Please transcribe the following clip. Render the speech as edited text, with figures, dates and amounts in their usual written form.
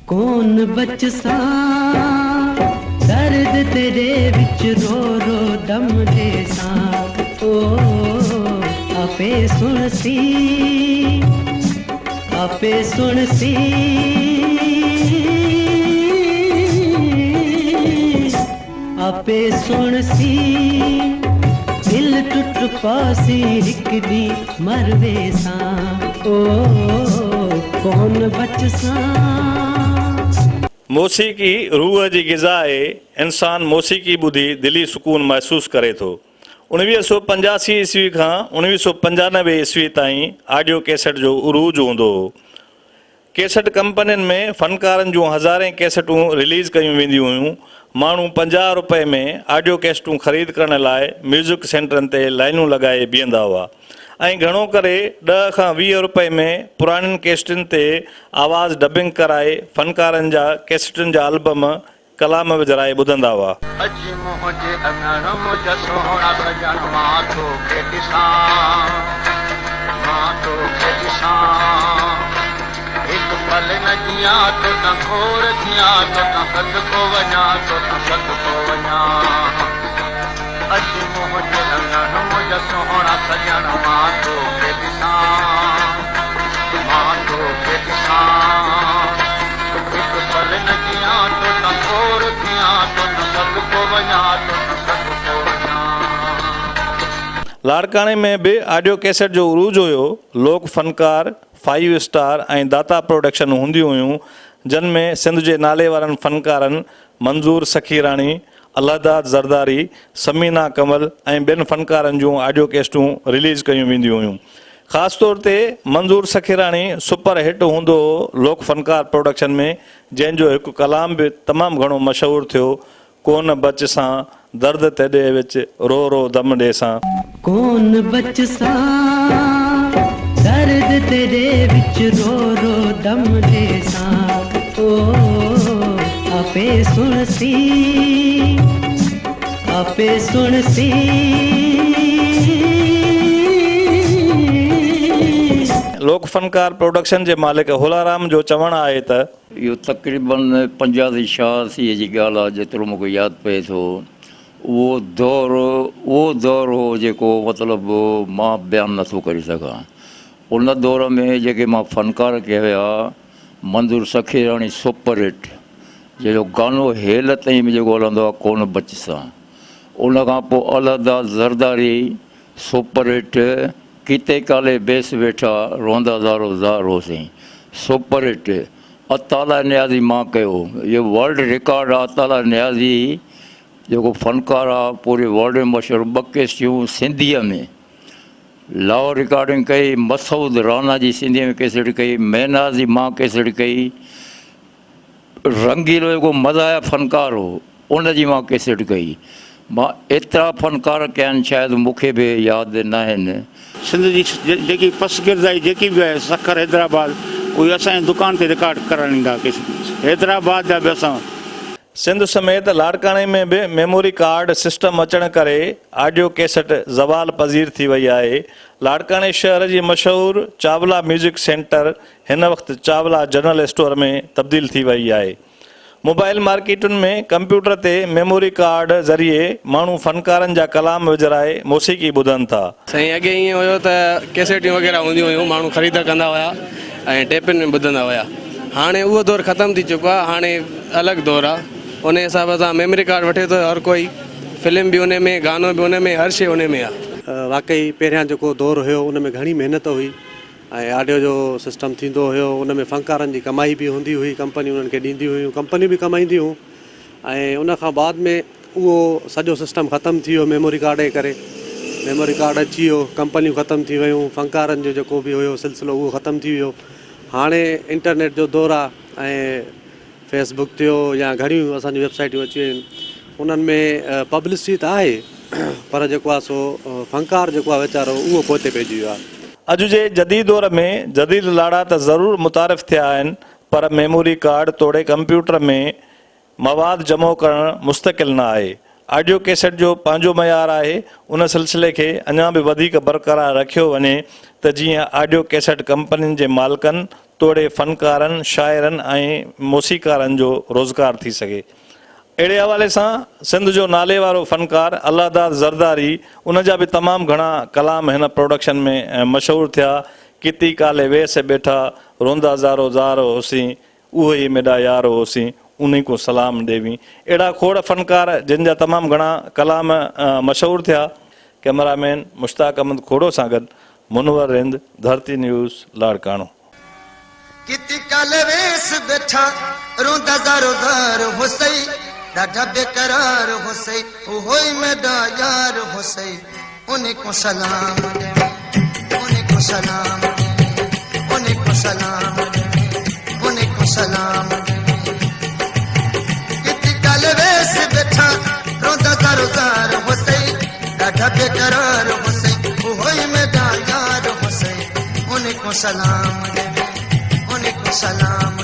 कौन बचसा दर्द तेरे विच रो रो दम दे सा ओ आपे सुन सी आपे सुन सी आपे सुन सी दिल टुट पासी हिक दी मरवे सा ओ कौन बचसा। मौसीकी रूह जी ग़िज़ा आहे। इंसान मौसीकी ॿुधी दिली सुकून महसूस करे थो। 1985 ईस्वी खां 1995 ईस्वी ताईं ऑडियो कैसेट जो उरूज हूंदो हो। कैसेट कंपनियुनि में फ़नकारनि जूं हज़ारें कैसेटूं रिलीज़ कयूं वेंदियूं हुयूं। माण्हू 50 रुपए में ऑडियो कैसेटूं ख़रीद करण लाइ म्यूज़िक सेंटरनि ते लाइनूं लॻाए बीहंदा हुआ ऐं घणो करे 10 खां 20 रुपए में पुराणियुनि कैसेटुनि ते आवाज़ डबिंग कराए फ़नकारनि जा कैसेटुनि जा एल्बम कलाम विझराए ॿुधंदा हुआ। लाड़काने में भी ऑडियो कैसेट जो उरूज हुयो। लोक फनकार 5 स्टार ऐं दाता प्रोडक्शन हूंदियूं हुयूं जिन में सिंध जे नाले वारनि फनकारनि मंज़ूर सखीराणी, अलादाद ज़रदारी, समीना कमल ऐं ॿियनि फनकारनि जूं ऑडियो कैसेटूं रिलीज़ कयूं वेंदियूं हुयूं। ख़ासि तौर ते मंज़ूर सखीराणी सुपर हिट हूंदो हो लोक फनकार प्रोडक्शन में, जंहिंजो हिकु कलाम बि तमामु घणो मशहूरु थियो। कौन बचसा दर्द तेरे विच रो रो दम ॾे सां। कौन बचसा दर्द तेरे विच रो रो दम दे सा ओ आपे सुन सी आपे सुन सी। लोक फनकार प्रोडक्शन जे मालिक होलाराम जो चवणु आहे त इहो तक़रीबन 85-86 जी ॻाल्हि आहे जेतिरो मूंखे यादि पए थो। उहो दौर हो जेको मतिलबु मां बयानु नथो करे सघां। उन दौर में जेके मां फ़नकार कया हुया, मंज़ूर सखीराणी सुपर हिट जंहिंजो गानो हेल ताईं जेको हलंदो आहे कौन बचसा। उन खां पोइ अलादाद ज़रदारी सुपर हिट, किते काले बेस वेठा रोंदा ज़ारो ज़ारो साईं सुपर हिट। अताला न्याज़ी मां कयो, इहो वर्ल्ड रिकॉर्ड आहे। अताला न्याज़ी जेको फ़नकार आहे पूरे वर्ल्ड में मशहूरु। 2 कैसेटियूं सिंधीअ में लाहौर रिकॉर्डिंग कई, मसूद राना जी सिंधीअ में कैसेट कई, महनाज़ जी मां कैसेट कई, रंगीलो जेको मज़ाया फ़नकार हो उन जी मां कैसेट कई। मां एतिरा फ़नकार कया आहिनि शायदि मूंखे बि यादि न आहिनि। सिंध जी जेकी पसगिरदाई जेकी बि आहे सखर हैदराबाद उहे असांजे दुकान ते रिकॉर्ड करणु ईंदा कैसेट। हैदराबाद जा बि असां सिंध समेत लाड़काने में भी मेमोरी कार्ड सिस्टम अचण करे ऑडियो कैसेट ज़वाल पज़ीर थी वई आहे। लाड़काने शहर जी मशहूरु चावला म्यूज़िक सेंटर हिन वक़्तु चावला जनरल स्टोर में तब्दील थी वई आहे। मोबाइल मार्केटुनि में कंप्यूटर ते मेमोरी कार्ड ज़रिए माण्हू फ़नकारनि जा कलाम विझराए मौसीकी ॿुधनि था। साईं अॻे ईअं हुयो त कैसेटियूं वग़ैरह हूंदियूं हुयूं, माण्हू ख़रीद कंदा हुया ऐं टेपिन में ॿुधंदा हुया। हाणे उहो दौरु ख़तमु थी चुको आहे, हाणे अलॻि दौरु आहे। उन हिसाब सां मेमोरी कार्ड वठे थो हर कोई, फिल्म बि उन में, गानो बि उन में, हर शइ उन में आहे। वाकई पहिरियां जेको दौरु हुयो उन में घणी महिनत हुई ऐं ऑडियो जो सिस्टम थींदो हुयो। उन में फ़नकारनि जी कमाई बि हूंदी हुई, कंपनियूं उन्हनि खे ॾींदी हुयूं, कंपनियूं बि कमाईंदी हुयूं। ऐं उन खां बाद में उहो सॼो सिस्टम ख़तमु थी वियो मेमोरी कार्ड जे करे। मेमोरी कार्ड अची वियो, कंपनियूं ख़तमु थी वियूं, फ़नकारनि जो जेको बि हुयो सिलसिलो उहो ख़तमु थी वियो। हाणे इंटरनेट जो दौरु आहे ऐं फेसबुक थियो या घणियूं असांजी वेबसाइटियूं अची वियूं आहिनि। उन्हनि में पब्लिसिटी त आहे पर जेको आहे सो फ़नकार जेको आहे वीचारो उहो पोइ पइजी वियो आहे। अॼु जे जदीद दौर में जदीद लाड़ा त ज़रूरु मुतारिफ़ थिया आहिनि, पर मेमोरी कार्ड तोड़े कंप्यूटर में मवाद जमो करणु मुस्तक़िल न आहे। ऑडियो कैसेट जो पंहिंजो मयार आहे, उन सिलसिले खे अञा बि वधीक बरक़रार रखियो वञे त जीअं ऑडियो कैसेट कंपनियुनि जे मालिकनि तोड़े फ़नकारनि, शाइरनि ऐं मौसीक़ारनि जो रोज़गार थी सघे। अहिड़े हवाले सां सिंध जो नाले वारो फ़नकार अल्लाहदाद ज़रदारी, उन जा बि तमामु घणा कलाम हिन प्रोडक्शन में मशहूरु थिया। किती काले वेस बेठा रोंदा ज़ारो ज़ारो होसीं, उहो ई मेरा यारो होसीं, उन्हीं को सलाम देवी। अहिड़ा खोड़ फ़नकार जिन जा तमामु घणा कलाम मशहूरु थिया। कैमरामैन मुश्ताक अहमद खोड़ो सां गॾु मुनवर रिंद, धरती न्यूज़, लाड़काणो। किती काले वेस बेठा रोंदा ज़ारो ज़ारो होसई, ॾाढा बेकरार होसई, उहो ई मेरा यार होसई, उन्हीं को सलाम देवी, उन्हीं को सलाम देवी, उन्हीं को सलाम देवी, उन्हीं को सलाम देवी। किती काले वेस बेठा रोंदा ज़ारो ज़ारो होसई, ॾाढा बेकरार होसई, उहो ई मेरा यार होसई, उन्हीं को सलाम देवी, उन्हीं को सलाम